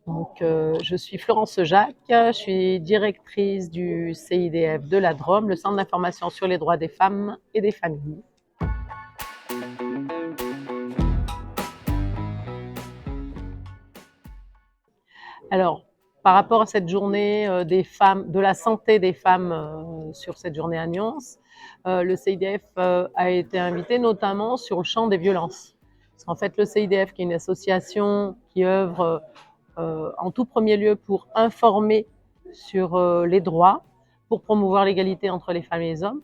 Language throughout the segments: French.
Je suis Florence Jacques, je suis directrice du CIDF de la Drôme, le Centre d'information sur les droits des femmes et des familles. Alors, par rapport à cette journée des femmes, de la santé des femmes sur cette journée à Nyons, le CIDF a été invité notamment sur le champ des violences. Parce qu'en fait, le CIDF, qui est une association qui œuvre en tout premier lieu pour informer sur les droits, pour promouvoir l'égalité entre les femmes et les hommes,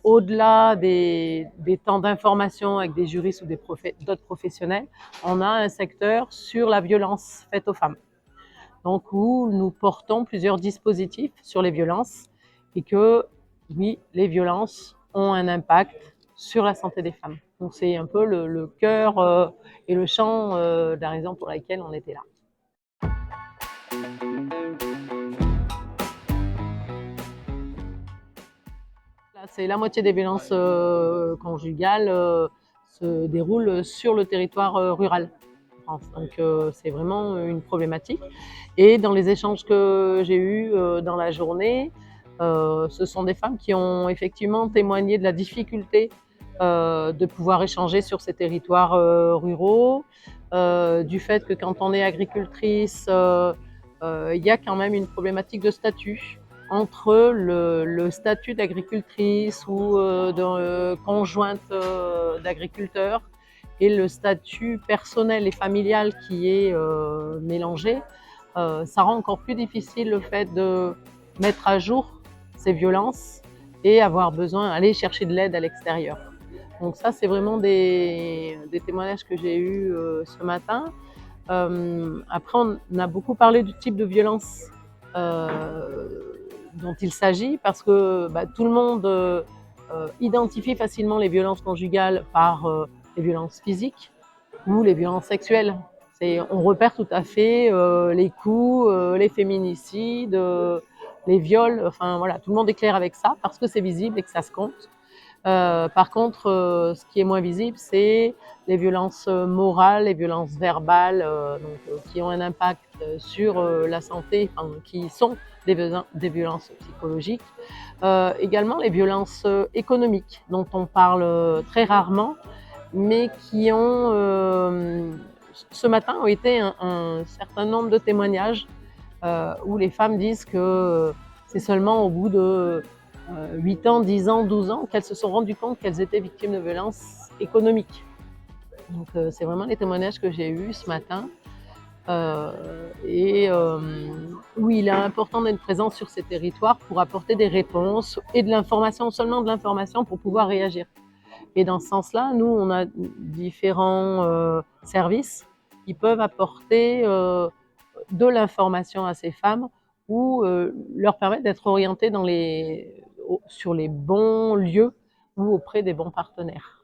au-delà des temps d'information avec des juristes ou d'autres professionnels, on a un secteur sur la violence faite aux femmes. Donc, où nous portons plusieurs dispositifs sur les violences et que, oui, les violences ont un impact sur la santé des femmes. Donc, c'est un peu le cœur et le champ de la raison pour laquelle on était là. C'est la moitié des violences conjugales se déroulent sur le territoire rural en France. Donc c'est vraiment une problématique. Et dans les échanges que j'ai eus dans la journée, ce sont des femmes qui ont effectivement témoigné de la difficulté de pouvoir échanger sur ces territoires ruraux, du fait que quand on est agricultrice, il y a quand même une problématique de statut entre le statut d'agricultrice ou de conjointe d'agriculteur et le statut personnel et familial qui est mélangé. Ça rend encore plus difficile le fait de mettre à jour ces violences et avoir besoin d'aller chercher de l'aide à l'extérieur. Donc ça, c'est vraiment des témoignages que j'ai eus ce matin. Après, on a beaucoup parlé du type de violence dont il s'agit parce que tout le monde identifie facilement les violences conjugales par les violences physiques ou les violences sexuelles. On repère tout à fait les coups, les féminicides, les viols, enfin voilà, tout le monde est clair avec ça parce que c'est visible et que ça se compte. Par contre, ce qui est moins visible, c'est les violences morales, les violences verbales, qui ont un impact sur la santé, enfin, qui sont des violences psychologiques. Également les violences économiques, dont on parle très rarement, mais qui ont, ce matin, ont été un certain nombre de témoignages où les femmes disent que c'est seulement au bout de 8 ans, 10 ans, 12 ans qu'elles se sont rendues compte qu'elles étaient victimes de violences économiques. Donc c'est vraiment les témoignages que j'ai eus ce matin. Oui, il est important d'être présent sur ces territoires pour apporter des réponses et de l'information, seulement de l'information pour pouvoir réagir. Et dans ce sens-là, nous, on a différents services qui peuvent apporter de l'information à ces femmes ou leur permettre d'être orientées sur les bons lieux ou auprès des bons partenaires.